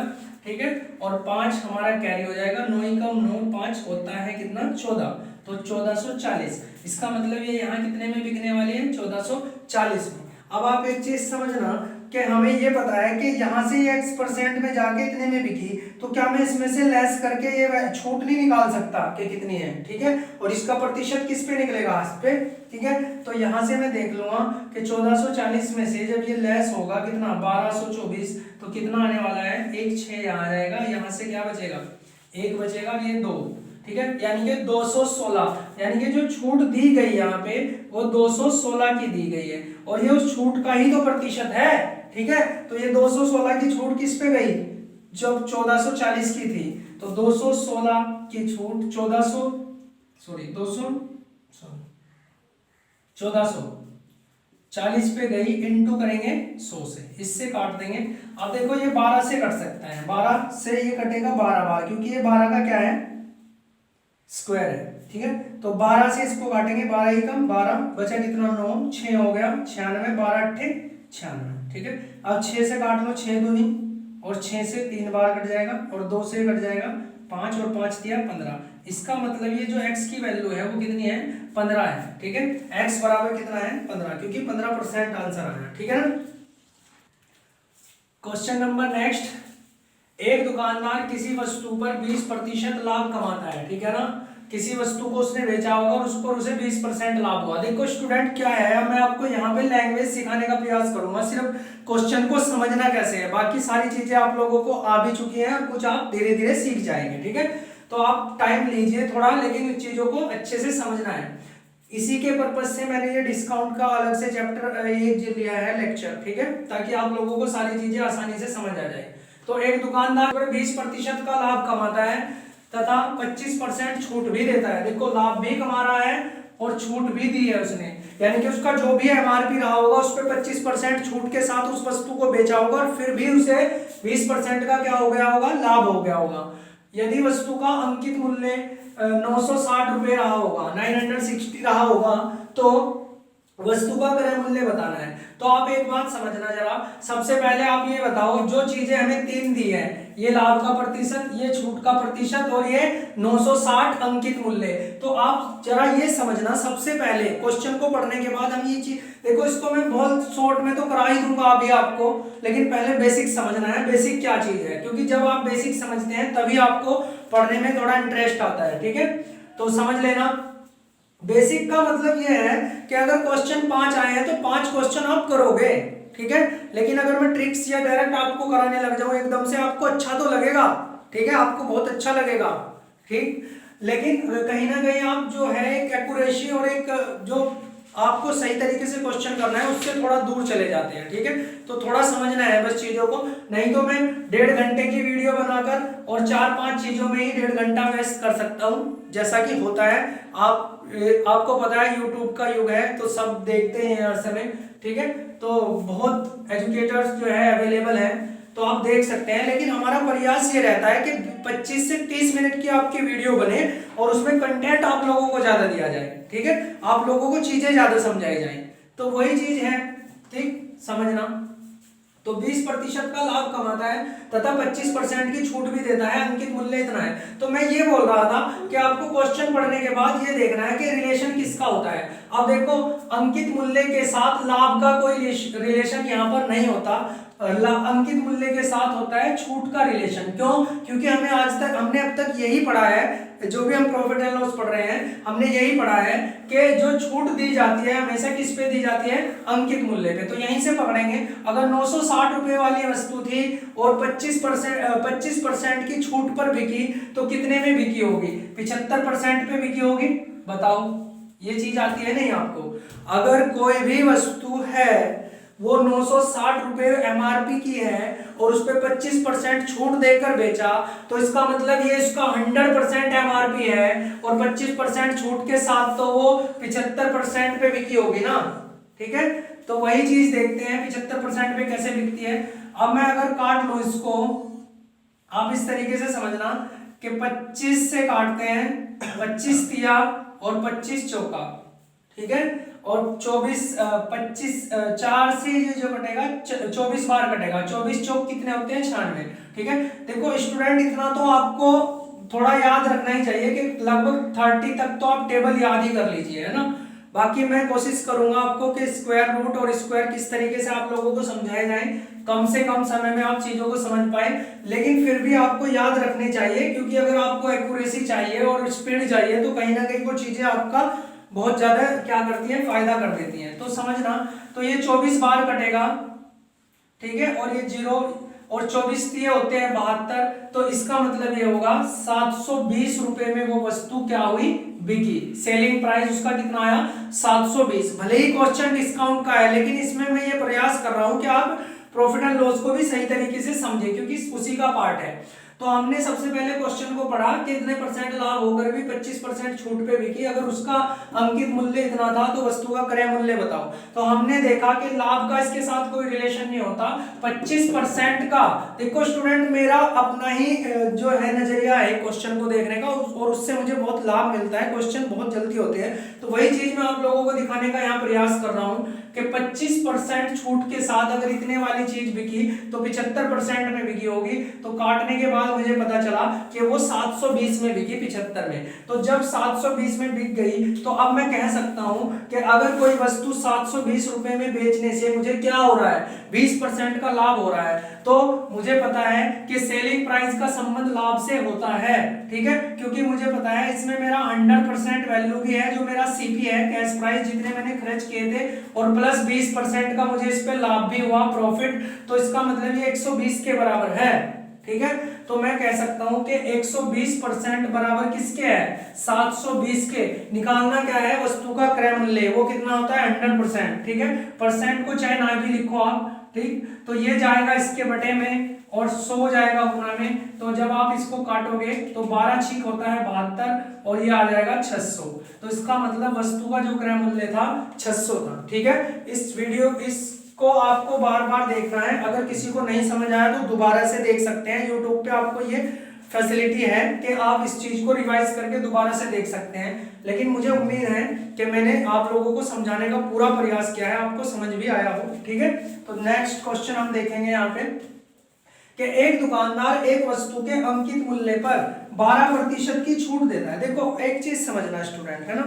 ठीक है, और 5 हमारा कैरी हो जाएगा, 9 कम 9, 5 होता है कितना? 14। तो 1440। इसका मतलब ये यहाँ कितने में बिकने वाली है? 1440 में। अब आप एक चीज समझना कि हमें ये पता है कि यहाँ से ये x% में जाके इतने में बिकी, तो क्या मैं इसमें से लेस करके ये छूट नहीं निकाल सकता कि कितनी है? ठीक है, और इसका प्रतिशत किस पे निकलेगा? इस पे। ठीक है, तो यहाँ से मैं देख लूंगा कि 1440 में से जब ये लेस होगा कितना? 1224, तो कितना आने वाला है? 1 6 यहाँ आ जाएगा, यहाँ से क्या बचेगा? 1 बचेगा, और ये 2। ठीक है, यानी कि 216, यानी कि जो छूट दी गई यहाँ पे वो 216 की दी गई है, और ये उस छूट का ही तो प्रतिशत है। ठीक है, तो ये 216 की छूट किस पे गई? जब 1440 की थी, तो 216 की छूट 1440 पे गई, इनटू करेंगे 100 से, इससे काट देंगे। अब देखो ये 12 से कट सकता है, 12 से ये कटेगा 12 बार, क्योंकि ये 12 का क्या है? स्क्वायर है। ठीक है, तो 12 से इसको काटेंगे, 12 ही कम 12, बचा कितना? 9, 6 हो गया 96, 12 8 96। ठीक है, अब 6 से काट लो, 6 दूनी, और 6 से 3 बार कट जाएगा, और 2 से कट जाएगा 5 और 5 दिया 15। इसका मतलब ये जो x की वैल्यू है वो कितनी है, 15 है। ठीक है, x बराबर कितना है, 15, क्योंकि 15% आंसर आया। ठीक है ना। क्वेश्चन नंबर नेक्स्ट, एक दुकानदार किसी वस्तु पर 20% लाभ कमाता है। ठीक है ना, किसी वस्तु को उसने बेचा होगा और उस पर उसे 20% लाभ हुआ। देखो स्टूडेंट क्या है, मैं आपको यहाँ पे लैंग्वेज सिखाने का प्रयास करूंगा, सिर्फ क्वेश्चन को समझना कैसे है, बाकी सारी चीजें आप लोगों को आ भी चुकी हैं और कुछ आप धीरे धीरे सीख जाएंगे। ठीक है, तो आप टाइम लीजिए थोड़ा, लेकिन चीजों को अच्छे से समझना है। इसी के पर्पज से मैंने ये डिस्काउंट का अलग से चैप्टर ये लिया है लेक्चर। ठीक है, ताकि आप लोगों को सारी चीजें आसानी से समझ आ जाए। तो एक दुकानदार पर 20% का लाभ कमाता है तथा 25% छूट भी देता है। देखो लाभ भी कमा रहा है और छूट भी दी है उसने, यानी कि उसका जो भी एमआरपी रहा होगा उस पर 25% छूट के साथ उस वस्तु को बेचा होगा और फिर भी उसे 20% का क्या हो गया होगा, लाभ हो गया होगा। यदि वस्तु का अंकित मूल्य 960 रुपए रहा होगा, 960 रहा होगा, तो वस्तु का क्रय मूल्य बताना है। तो आप एक बात समझना जरा, सबसे पहले आप ये बताओ, जो चीजें हमें 3 दी है, ये लाभ का प्रतिशत, ये छूट का प्रतिशत और ये 960 अंकित मूल्य, तो आप जरा ये समझना सबसे पहले क्वेश्चन को पढ़ने के बाद हम ये चीज, देखो इसको मैं बहुत शॉर्ट में तो करा ही दूंगा अभी आपको, लेकिन पहले बेसिक समझना है, बेसिक क्या चीज है, क्योंकि जब आप बेसिक समझते हैं तभी आपको पढ़ने में थोड़ा इंटरेस्ट आता है। ठीक है, तो समझ लेना। बेसिक का मतलब यह है कि अगर क्वेश्चन 5 आए हैं तो 5 क्वेश्चन आप करोगे। ठीक है, लेकिन अगर मैं ट्रिक्स या डायरेक्ट आपको कराने लग जाऊं एकदम से, आपको अच्छा तो लगेगा, ठीक है, आपको बहुत अच्छा लगेगा, ठीक, लेकिन कहीं ना कहीं आप जो है एक एक्यूरेसी और एक जो आपको सही तरीके से क्वेश्चन करना है उससे थोड़ा दूर चले जाते हैं। ठीक है, तो थोड़ा समझना है बस चीजों को, नहीं तो मैं 1.5 घंटे की वीडियो बनाकर और 4-5 चीजों में ही 1.5 घंटा वेस्ट कर सकता हूँ, जैसा कि होता है। आपको पता है यूट्यूब का युग है तो सब देखते हैं हर समय। ठीक है, तो बहुत एजुकेटर्स जो है अवेलेबल है, तो आप देख सकते हैं, लेकिन हमारा प्रयास ये रहता है कि 25 से 30 मिनट की आपकी वीडियो बने और उसमें कंटेंट आप लोगों को ज्यादा दिया जाए। ठीक है, आप लोगों को चीजें ज्यादा समझाई जाए, तो वही चीज है। ठीक, समझना। तो 20% का लाभ कमाता है तथा 25% की छूट भी देता है, अंकित मूल्य इतना है। तो मैं ये बोल रहा था कि आपको क्वेश्चन पढ़ने के बाद ये देखना है कि रिलेशन किसका होता है। अब देखो अंकित मूल्य के साथ लाभ का कोई रिलेशन यहाँ पर नहीं होता, अंकित मूल्य के साथ होता है छूट का रिलेशन। क्यों? क्योंकि हमने अब तक यही पढ़ा है, जो भी हम प्रॉफिट एंड लॉस पढ़ रहे हैं हमने यही पढ़ा है कि जो छूट दी जाती है हमेशा किस पे दी जाती है, अंकित मूल्य पे। तो यहीं से पकड़ेंगे, अगर 960 रुपए वाली वस्तु थी और 25% की छूट पर बिकी तो कितने में बिकी होगी, 75% पे बिकी होगी। बताओ, ये चीज आती है नहीं आपको? अगर कोई भी वस्तु है वो 960 रुपए एमआरपी की है और उस पर 25% छूट देकर बेचा, तो इसका मतलब ये इसका 100% एमआरपी है और 25% छूट के साथ तो वो 75% पे बिकी होगी ना। ठीक है, तो वही चीज देखते हैं 75% पे कैसे बिकती है। अब मैं अगर काट लूं इसको, आप इस तरीके से समझना कि 25 से काटते हैं, 25 तिया और 25 चौका, ठीक है, और 25 4 से ये जो कटेगा 24 बार कटेगा, 24 चौक कितने होते हैं, 96। ठीक है, देखो स्टूडेंट इतना तो आपको थोड़ा याद रखना ही चाहिए कि लगभग 30 तक तो आप टेबल याद ही कर लीजिए, है ना। बाकी मैं कोशिश करूंगा आपको कि स्क्वायर रूट और स्क्वायर किस तरीके से आप लोगों को समझाए जाए, कम से कम समय में आप चीजों को समझ पाए, लेकिन फिर भी आपको याद रखनी चाहिए, क्योंकि अगर आपको एक्यूरेसी चाहिए और स्पीड चाहिए तो कहीं ना कहीं वो चीजें आपका बहुत ज्यादा क्या करती है, फायदा कर देती हैं। तो समझना, तो ये 24 बार कटेगा, ठीक है, और ये 0 और 24 दिए होते हैं 72, तो इसका मतलब ये होगा 720 रुपए में वो वस्तु क्या हुई, बिकी। सेलिंग प्राइस उसका कितना आया, 720। भले ही क्वेश्चन डिस्काउंट का है, लेकिन इसमें मैं ये प्रयास कर रहा हूं कि आप प्रॉफिट एंड लॉस को भी सही तरीके से समझे, क्योंकि उसी का पार्ट है। तो हमने सबसे पहले क्वेश्चन को पढ़ा कि इतने परसेंट लाभ होकर भी 25% छूट पे बिकी, अगर उसका अंकित मूल्य इतना था तो वस्तु का क्रय मूल्य बताओ। तो हमने देखा कि लाभ का इसके साथ कोई रिलेशन नहीं होता। 25% का, देखो स्टूडेंट मेरा अपना ही जो है नजरिया है क्वेश्चन को देखने का, और उससे मुझे बहुत लाभ मिलता है, क्वेश्चन बहुत जल्दी होते हैं। तो वही चीज मैं आप लोगों को दिखाने का यहाँ प्रयास कर रहा हूँ कि 25% छूट के साथ अगर इतने वाली चीज बिकी तो 75% में बिकी होगी, तो काटने के बाद मुझे पता चला कि वो 720 में बिकी 75 में। तो जब 720 में बिक गई तो अब मैं कह सकता हूं कि अगर कोई वस्तु 720 रुपए में बेचने से मुझे क्या हो रहा है, 20% का लाभ हो रहा है, तो मुझे पता है कि सेलिंग प्राइस का संबंध लाभ से होता है। ठीक है, क्योंकि मुझे पता है इसमें मेरा 100% वैल्यू भी है जो मेरा सीपी है, कैश प्राइस जितने मैंने खर्च किए थे, और प्लस 20% का मुझे इस पे लाभ भी हुआ, प्रॉफिट, तो इसका मतलब ये 120 के बराबर है। ठीक है, तो मैं कह सकता हूं कि 120% बराबर किसके है, 720 के। निकालना क्या है, वस्तु का क्रय मूल्य, वो कितना होता है 100%। ठीक है, परसेंट को चाहे ना भी लिखो आप, ठीक, तो ये जाएगा इसके बटे में और 100 जाएगा गुना में, तो जब आप इसको काटोगे तो 12 छीक होता है 72 और ये आ जाएगा 600। तो इसका मतलब वस्तु का जो क्रय मूल्य था 600 था। ठीक है, इस वीडियो इसको आपको बार बार देखना है, अगर किसी को नहीं समझ आया तो दोबारा से देख सकते हैं, यूट्यूब पे आपको ये फैसिलिटी है कि आप इस चीज को रिवाइज करके दोबारा से देख सकते हैं। लेकिन मुझे उम्मीद है कि मैंने आप लोगों को समझाने का पूरा प्रयास किया है, आपको समझ भी आया हो। ठीक है, तो नेक्स्ट क्वेश्चन हम देखेंगे यहाँ पे कि एक दुकानदार एक वस्तु के अंकित मूल्य पर 12% की छूट देता है। देखो एक चीज समझना स्टूडेंट, है ना,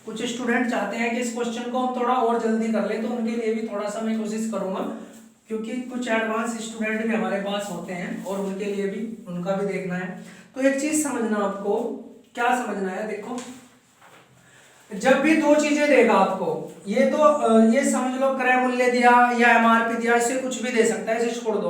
कुछ स्टूडेंट चाहते हैं कि इस क्वेश्चन को हम थोड़ा और जल्दी कर लें, तो उनके लिए भी थोड़ा सा मैं कोशिश करूंगा, क्योंकि कुछ एडवांस स्टूडेंट भी हमारे पास होते हैं और उनके लिए भी उनका भी देखना है। तो एक चीज समझना, आपको क्या समझना है, देखो जब भी दो चीजें देगा आपको, ये तो ये समझ लो क्रय मूल्य दिया या एमआरपी दिया, इसे कुछ भी दे सकता है, इसे छोड़ दो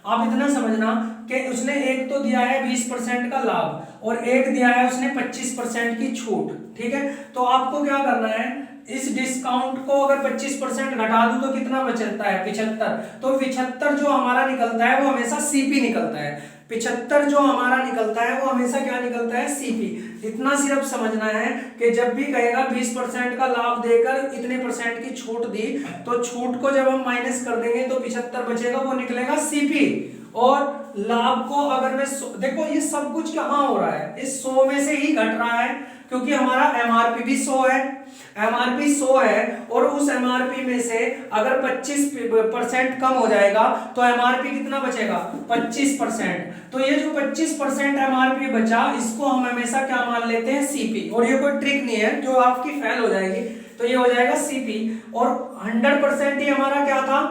आप इतना समझना कि उसने एक तो दिया है 20% का लाभ और एक दिया है उसने 25% की छूट। ठीक है, तो आपको क्या करना है, इस डिस्काउंट को अगर 25% घटा दूं तो कितना बचता है, 75। तो 75 जो हमारा निकलता है वो हमेशा सीपी निकलता है, 75 जो हमारा निकलता है वो हमेशा क्या निकलता है, सीपी। इतना सिर्फ समझना है कि जब भी कहेगा 20% का लाभ देकर इतने परसेंट की छूट दी, तो छूट को जब हम माइनस कर देंगे तो 75 बचेगा, वो निकलेगा सीपी। और लाभ को अगर मैं देखो ये सब कुछ कहां हो रहा है, इस 100 में से ही घट रहा है, क्योंकि हमारा एमआरपी भी 100 है, एमआरपी 100 है, और उस एमआरपी में से अगर 25% कम हो जाएगा तो एमआरपी कितना बचेगा, 25%। तो ये जो 25% एमआरपी बचा, इसको हम हमेशा क्या मान लेते हैं, सीपी। और ये कोई ट्रिक नहीं है जो आपकी फेल हो जाएगी, तो ये हो जाएगा सीपी। और 100% ही हमारा क्या था,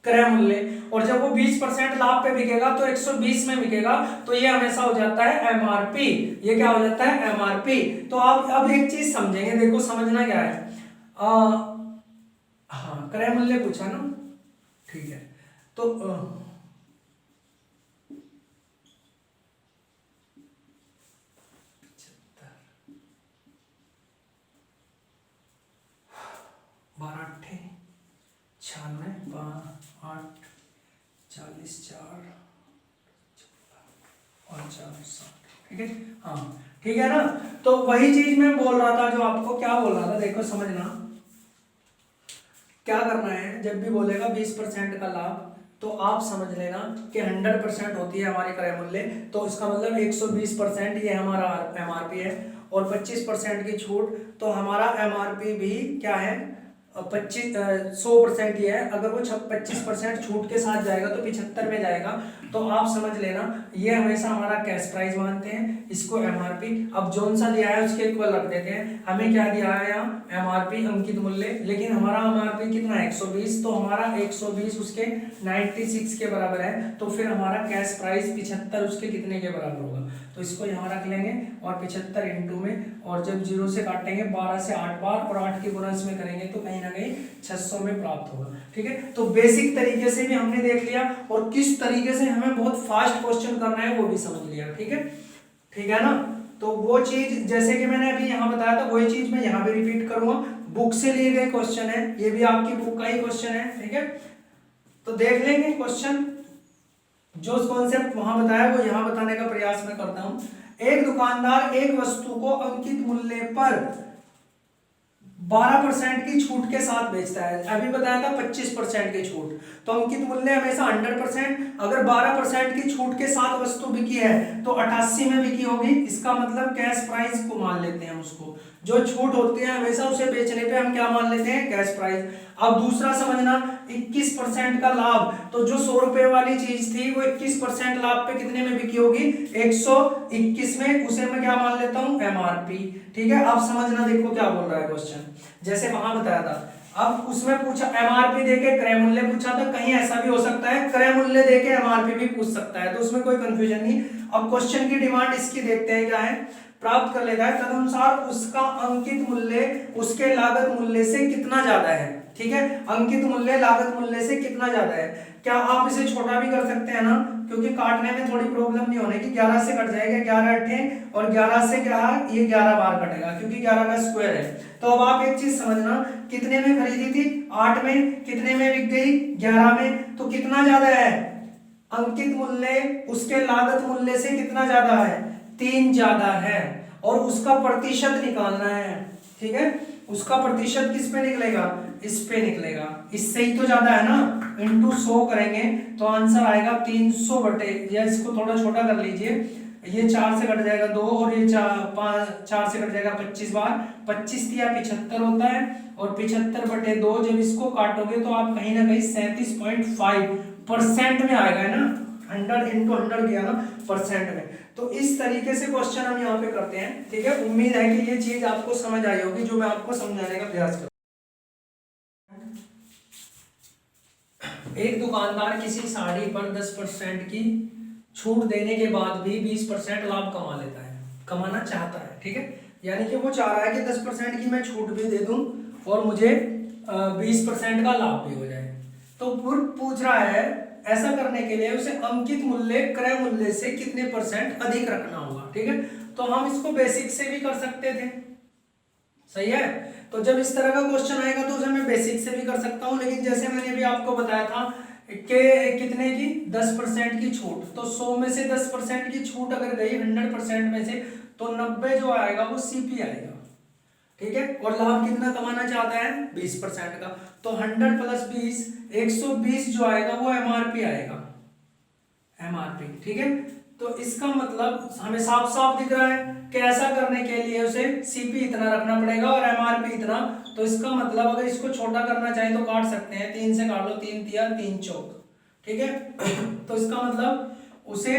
क्रय मूल्य, और जब वो 20% लाभ पे बिकेगा तो 120 में बिकेगा, तो ये हमेशा हो जाता है एमआरपी। ये क्या हो जाता है, एमआरपी। तो आप अब एक चीज समझेंगे, देखो समझना क्या है, हाँ क्रय मूल्य पूछा ना, ठीक है, तो 12 96 8 40 4 और 4 7, ठीक है, हाँ ठीक है ना। तो वही चीज मैं बोल रहा था, जो आपको क्या बोल रहा था, देखो समझना क्या करना है, जब भी बोलेगा 20% का लाभ, तो आप समझ लेना कि 100% होती है हमारी क्रय मूल्य, तो इसका मतलब 120% ये हमारा एमआरपी है, और 25% की छूट, तो हमारा एमआरपी भी क्या है, 100% ही है। अगर वो 25% छूट के साथ जाएगा तो 75 में जाएगा, तो आप समझ लेना ये हमेशा हमारा कैश प्राइस मानते हैं, इसको एमआरपी। अब जोन सा दिया है उसके इक्वल रख देते हैं। हमें क्या दिया है यहाँ, एमआरपी अंकित मूल्य, लेकिन हमारा एमआरपी कितना है 120, तो हमारा 120 उसके 96 के बराबर है, तो फिर हमारा कैश प्राइस 75 उसके कितने के बराबर होगा, तो इसको यहाँ रख लेंगे और 75 इंटू में, और जब 0 से काटेंगे 12 से 8 बार, और 8 की गुना इसमें करेंगे तो कहीं ना कहीं 600 में प्राप्त होगा। ठीक है, तो बेसिक तरीके से भी हमने देख लिया, और किस तरीके से हमें बहुत फास्ट क्वेश्चन करना है वो भी समझ लिया। ठीक है, ठीक है ना। तो वो चीज जैसे कि मैंने अभी यहाँ बताया था, वही चीज मैं यहाँ भी रिपीट करूंगा। बुक से लिए गए क्वेश्चन है, ये भी आपकी बुक का ही क्वेश्चन है। ठीक है, तो देख लेंगे क्वेश्चन, जो कॉन्सेप्ट वहां बताया वो यहाँ बताने का प्रयास मैं करता हूं। एक दुकानदार एक वस्तु को अंकित मूल्य पर 12% की छूट के साथ बेचता है। अभी बताया था 25% की छूट, तो अंकित मूल्य हमेशा 100%। अगर 12% की छूट के साथ वस्तु बिकी है तो 88 में बिकी होगी। इसका मतलब कैश प्राइस को मान लेते हैं उसको, जो छूट होती है हमेशा उसे बेचने पे हम क्या मान लेते हैं, कैश प्राइस। अब दूसरा समझना, 21% का लाभ, तो जो 100 रुपए वाली चीज थी वो 21% लाभ पे कितने में बिकी होगी, 121 में, उसे मैं क्या मान लेता हूं, एमआरपी। ठीक है, अब समझना, देखो क्या बोल रहा है क्वेश्चन, जैसे वहां बताया था। अब उसमें पूछा एमआरपी देके क्रय मूल्य पूछा था, कहीं ऐसा भी हो सकता है क्रय मूल्य देके एमआरपी भी पूछ सकता है, तो उसमें कोई कंफ्यूजन नहीं। अब क्वेश्चन की डिमांड इसकी देखते हैं क्या है, प्राप्त कर लेता है तदनुसार उसका अंकित मूल्य उसके लागत मूल्य से कितना ज्यादा है। ठीक है, अंकित मूल्य लागत मूल्य से कितना ज्यादा है। क्या आप इसे छोटा भी कर सकते हैं ना, क्योंकि काटने में थोड़ी प्रॉब्लम नहीं होने की, 11 से कट जाएगा, 11 अट्ठे और 11 से क्या, ये 11 बार कटेगा क्योंकि 11 का स्क्वायर है। तो अब आप एक चीज समझना, कितने में खरीदी थी, 8 में, कितने में बिक गई, 11 में, तो कितना ज्यादा है, अंकित मूल्य उसके लागत मूल्य से कितना ज्यादा है, 3 ज्यादा है, और उसका प्रतिशत निकालना है। ठीक है, उसका प्रतिशत किस पे निकलेगा, इस पे निकलेगा, इससे ही तो ज्यादा है ना, इंटू 100 करेंगे तो आंसर आएगा 300 बटे, या इसको थोड़ा छोटा कर लीजिए, ये 4 से कट जाएगा 2 और ये 4 से कट जाएगा 25 बार, 25 या 75 होता है, और 75 बटे 2 जब इसको काटोगे तो आप कहीं ना कहीं 37.5% में आएगा, है ना, 100 इंटू 100 किया ना परसेंट में। तो इस तरीके से क्वेश्चन हम यहाँ पे करते हैं। ठीक है, उम्मीद है कि ये चीज आपको समझ आई होगी जो मैं आपको समझाने का प्रयास कर। एक दुकानदार किसी साड़ी पर 10% की छूट देने के बाद भी 20% लाभ कमा लेता है, कमाना चाहता है। ठीक है, यानी कि वो चाह रहा है कि 10% की मैं छूट भी दे दूं और मुझे 20% का लाभ भी हो जाए। तो पूछ रहा है ऐसा करने के लिए उसे अंकित मूल्य क्रय मूल्य से कितने % अधिक रखना होगा। ठीक है, तो हम इसको बेसिक से भी कर सकते थे, सही है। तो जब इस तरह का क्वेश्चन आएगा तो उसे मैं बेसिक से भी कर सकता हूं, लेकिन जैसे मैंने अभी आपको बताया था कि कितने की 10% की छूट, तो 100 में से 10% की छूट अगर गई 100% में से, तो 90 जो आएगा वो सीपी आएगा। ठीक है, और लाभ कितना कमाना चाहता है, 20% का, तो 100 प्लस 20, 120 जो आएगा वो एमआरपी आएगा, एमआरपी। ठीक है, तो इसका मतलब हमें साफ साफ दिख रहा है कि ऐसा करने के लिए उसे सीपी इतना रखना पड़ेगा और एमआरपी इतना। तो इसका मतलब अगर इसको छोटा करना चाहे तो काट सकते हैं, 3 से काट लो, 3 तिया 3 चौक। ठीक है, तो इसका मतलब उसे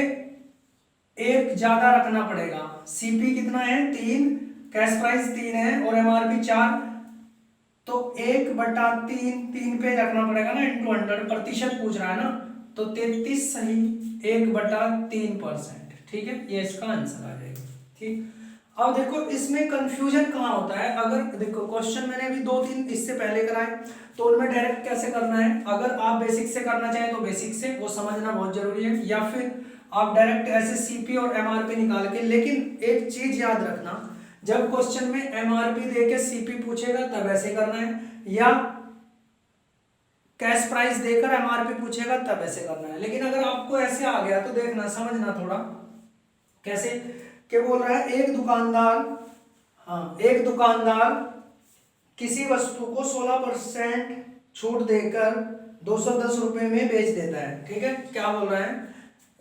एक ज्यादा रखना पड़ेगा, सीपी कितना है 3, कैश प्राइस 3 है और एमआरपी 4, तो 1/3, 3 पे रखना पड़ेगा ना, इंटू 100, प्रतिशत पूछ रहा है ना, तो 33 सही, 1/3%। ठीक है, ये इसका आंसर आ जाएगा। ठीक, अब देखो इसमें कंफ्यूजन कहाँ होता है, अगर देखो क्वेश्चन मैंने अभी 2-3 इससे पहले कराए, तो उनमें डायरेक्ट कैसे करना है, अगर आप बेसिक से करना चाहें तो बेसिक से, वो समझना बहुत जरूरी है, या फिर आप डायरेक्ट ऐसे सीपी और एमआरपी निकाल के। लेकिन एक चीज याद रखना, जब क्वेश्चन में एमआरपी देके सीपी पूछेगा तब ऐसे करना है, या कैश प्राइस देकर एमआरपी पूछेगा तब ऐसे करना है। लेकिन अगर आपको ऐसे आ गया तो देखना, समझना थोड़ा कैसे, क्या बोल रहा है, एक दुकानदार, हाँ, एक दुकानदार किसी वस्तु को 16% छूट देकर 210 रुपए में बेच देता है। ठीक है, क्या बोल रहा है,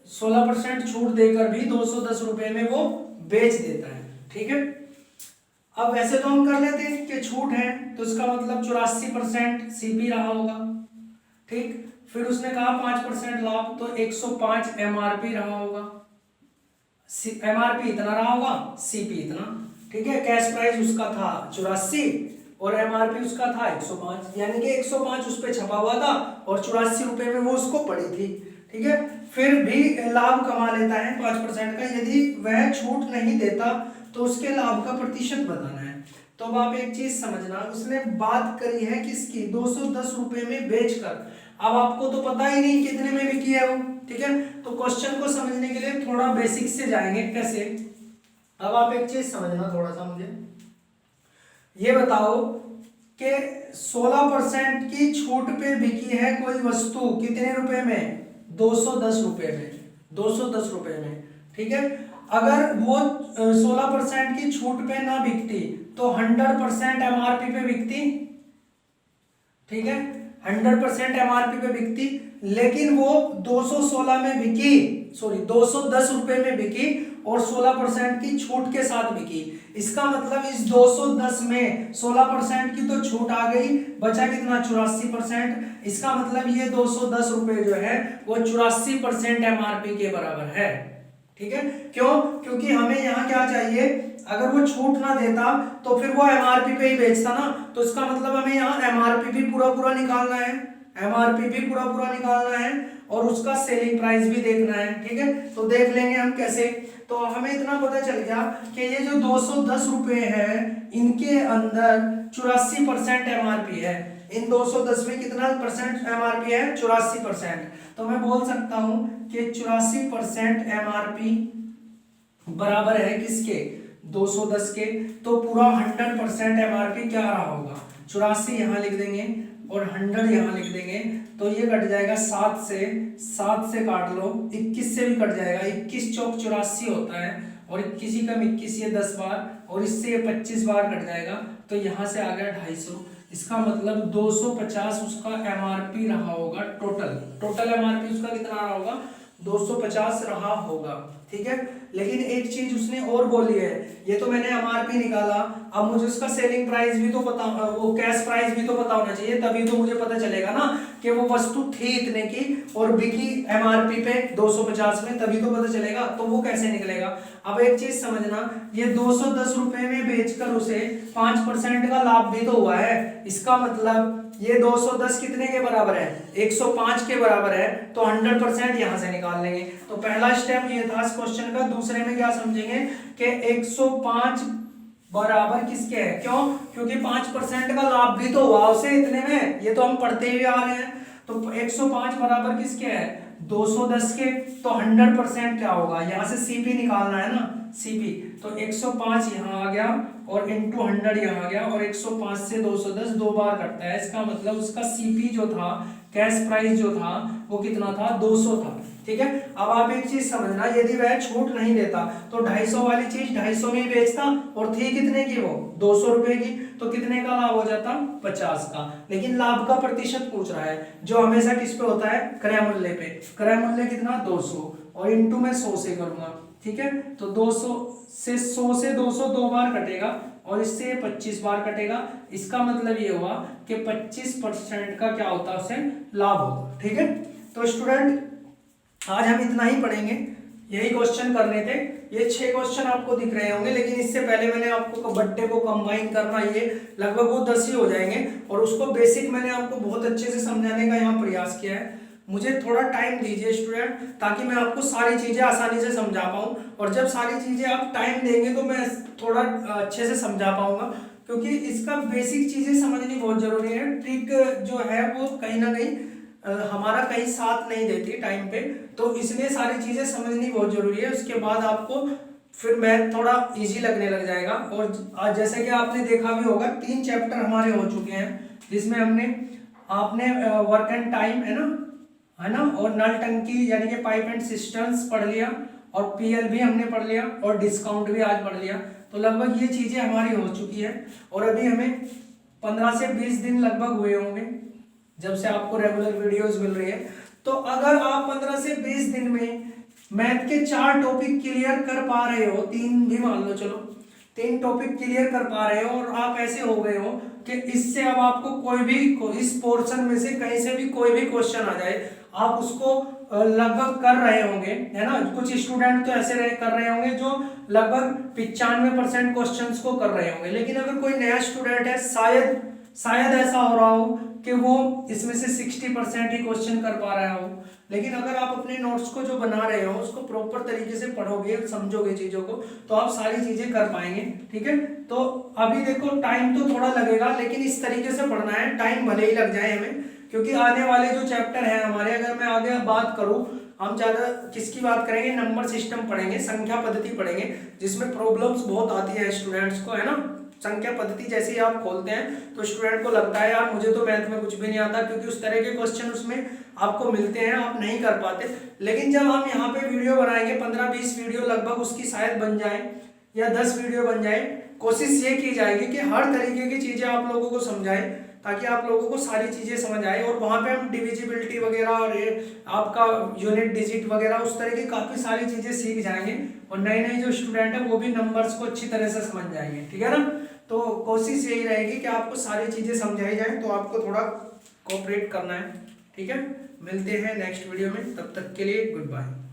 16% छूट देकर भी 210 रुपए में वो बेच देता है। ठीक है, अब वैसे तो हम कर लेते हैं कि छूट है तो इसका मतलब 84% सीपी रहा होगा। ठीक, फिर उसने कहा 5% लाभ, तो 105 एमआरपी रहा होगा, एमआरपी इतना रहा होगा, सीपी इतना। ठीक है, कैश प्राइस उसका था 84 और एमआरपी उसका था 105, यानी कि 105 उस पर छपा हुआ था और 84 रुपए में वो उसको पड़ी थी। ठीक है, फिर भी लाभ कमा लेता है 5% का, यदि वह छूट नहीं देता तो उसके लाभ का प्रतिशत बताना है। तो अब आप एक चीज समझना, उसने बात करी है किसकी, 210 रुपए में बेचकर। अब आपको तो पता ही नहीं कितने में बिकी है वो। ठीक है, तो क्वेश्चन को समझने के लिए थोड़ा बेसिक से जाएंगे, कैसे। अब आप एक चीज समझना थोड़ा सा, मुझे ये बताओ कि 16% की छूट पे बिकी है कोई वस्तु, कितने रुपए में, 210 रुपए में, 210 रुपए में। ठीक है। अगर वो 16% की छूट पे ना बिकती तो 100% MRP पे बिकती, ठीक है, 100% MRP पे बिकती, लेकिन वो 216 में बिकी, सॉरी 210 रुपए में बिकी और 16% की छूट के साथ बिकी। इसका मतलब इस 210 में 16% की तो छूट आ गई, बचा कितना 84%। इसका मतलब ये 210 रुपए जो है वो 84% MRP के बराबर है, ठीक है। क्यों? क्योंकि हमें यहाँ क्या चाहिए, अगर वो छूट ना देता तो फिर वो MRP पे ही बेचता ना, तो इसका मतलब हमें यहाँ MRP भी पूरा पूरा निकालना है, MRP भी पूरा पूरा निकालना है और उसका सेलिंग प्राइस भी देखना है, ठीक है। तो देख लेंगे हम कैसे। तो हमें इतना पता चल गया कि ये जो 210 रुपए है इनके अंदर 84% MRP है। इन 210 में कितना परसेंट MRP है? 84%। तो मैं बोल सकता हूं कि 84% MRP बराबर है किसके? 210 के। तो पूरा 100% MRP क्या रहा होगा? 84 यहाँ लिख देंगे और 100 यहाँ लिख देंगे, तो ये कट जाएगा 7 से काट लो, 21 से भी कट जाएगा, 21 चौक 84 होता है और 21 ही कम 21 ये 10 बार और इससे ये 25 बार कट जाएगा, तो यहाँ से आ गया 250। इसका मतलब 250 उसका MRP रहा होगा, टोटल MRP उसका कितना रहा होगा? 250 रहा होगा, ठीक है। लेकिन एक चीज उसने और बोली है, ये तो मैंने MRP निकाला, अब मुझे उसका सेलिंग प्राइस भी तो पता, वो कैश प्राइस भी तो पता होना चाहिए, तभी तो मुझे पता चलेगा ना कि वो वस्तु थी इतने की और बिकी MRP पे 250 में, तभी तो पता चलेगा। तो वो कैसे निकलेगा? अब एक चीज समझना, ये 210 रुपए में बेचकर उसे 5% का लाभ भी तो हुआ है। इसका मतलब ये 210 कितने के बराबर है? 105 के बराबर है, तो 100% यहां से निकाल लेंगे। तो पहला स्टेप ये था इस क्वेश्चन का। दूसरे में क्या समझेंगे कि 105 बराबर किसके है? क्यों? क्योंकि 5% का लाभ भी तो हुआ उसे इतने में, ये तो हम पढ़ते हुए आ रहे हैं। तो 105 बराबर किसके है? 210 के। तो 100% क्या होगा? यहाँ से CP निकालना है ना, CP। तो 105 यहाँ आ गया और इंटू 100 यहाँ आ गया और 105 से 210 दो बार कटता है। इसका मतलब उसका CP जो था, कैश प्राइस जो था, वो कितना था? 200 था, ठीक है। अब आप एक चीज समझना, यदि वह छूट नहीं देता तो 250 वाली चीज 250 में ही बेचता और थी कितने की? वो 200 रुपए की। तो कितने का लाभ हो जाता? 50 का। लेकिन लाभ का प्रतिशत पूछ रहा है, जो हमेशा किस पे होता है? क्रय मूल्य पे। क्रय मूल्य कितना? 200 और इंटू में 100 से करूंगा, ठीक है। तो 200 से 100 से 200 दो बार कटेगा और इससे 25 बार कटेगा। इसका मतलब ये हुआ कि 25% का क्या होता है? उसे लाभ होता, ठीक है। तो स्टूडेंट आज हम इतना ही पढ़ेंगे, यही क्वेश्चन करने थे। ये 6 क्वेश्चन आपको दिख रहे होंगे, लेकिन इससे पहले मैंने आपको बट्टे को कंबाइन करना, ये लगभग वो 10 ही हो जाएंगे और उसको बेसिक मैंने आपको बहुत अच्छे से समझाने का यहाँ प्रयास किया है। मुझे थोड़ा टाइम दीजिए स्टूडेंट, ताकि मैं आपको सारी चीजें आसानी से समझा पाऊँ, और जब सारी चीजें आप टाइम देंगे तो मैं थोड़ा अच्छे से समझा पाऊंगा, क्योंकि इसका बेसिक चीजें समझनी बहुत जरूरी है। ट्रिक जो है वो कहीं ना कहीं हमारा कहीं साथ नहीं देती टाइम पे, तो इसलिए सारी चीजें समझनी बहुत जरूरी है। उसके बाद आपको फिर मैथ थोड़ा इजी लगने लग जाएगा। और जैसे कि आपने देखा भी होगा 3 चैप्टर हमारे हो चुके हैं, जिसमें आपने वर्क एंड टाइम है ना, और नल टंकी यानी कि पाइप एंड सिस्टम्स पढ़ लिया, और PL भी हमने पढ़ लिया, और डिस्काउंट भी आज पढ़ लिया। तो लगभग ये चीजें हमारी हो चुकी है, और अभी हमें 15 से 20 दिन लगभग हुए होंगे जब से आपको रेगुलर वीडियोस मिल रही है। तो अगर आप 15 से 20 दिन में मैथ के 4 टॉपिक क्लियर कर पा रहे हो, 3 भी मान लो, चलो 3 टॉपिक क्लियर कर पा रहे हो, और आप ऐसे हो गए हो कि इससे अब आपको कोई भी इस पोर्शन में से कहीं से भी कोई भी क्वेश्चन आ जाए, आप उसको लगभग कर रहे होंगे, है ना। कुछ स्टूडेंट तो ऐसे कर रहे होंगे जो लगभग 95% क्वेश्चंस को कर रहे होंगे। लेकिन अगर कोई नया स्टूडेंट है, शायद ऐसा हो रहा हो कि वो इसमें से 60% ही क्वेश्चन कर पा रहा हो। लेकिन अगर आप अपने नोट्स को जो बना रहे हो उसको प्रॉपर तरीके से पढ़ोगे, समझोगे चीजों को, तो आप सारी चीजें कर पाएंगे, ठीक है। तो अभी देखो टाइम तो थोड़ा लगेगा, लेकिन इस तरीके से पढ़ना है, टाइम भले ही लग जाए हमें, क्योंकि आने वाले जो चैप्टर है हमारे, अगर मैं आगे बात करूं हम ज़्यादा किसकी बात करेंगे, नंबर सिस्टम पढ़ेंगे, संख्या पद्धति पढ़ेंगे, जिसमें प्रॉब्लम्स बहुत आती है स्टूडेंट्स को, है ना। संख्या पद्धति जैसे ही आप खोलते हैं तो स्टूडेंट को लगता है यार मुझे तो मैथ में कुछ भी नहीं आता, क्योंकि उस तरह के क्वेश्चन उसमें आपको मिलते हैं, आप नहीं कर पाते। लेकिन जब हम यहाँ पे वीडियो बनाएंगे 15-20 वीडियो लगभग उसकी शायद बन जाए या 10 वीडियो बन जाए, कोशिश ये की जाएगी कि हर तरीके की चीज़ें आप लोगों को समझाएं, ताकि आप लोगों को सारी चीज़ें समझ आए। और वहाँ पे हम डिविजिबिलिटी वगैरह और आपका यूनिट डिजिट वगैरह उस तरह की काफ़ी सारी चीज़ें सीख जाएंगे, और नए नए जो स्टूडेंट है वो भी नंबर्स को अच्छी तरह से समझ जाएंगे, ठीक है ना। तो कोशिश यही रहेगी कि आपको सारी चीज़ें समझाई जाए, तो आपको थोड़ा कोऑपरेट करना है, ठीक है। मिलते हैं नेक्स्ट वीडियो में, तब तक के लिए गुड बाय।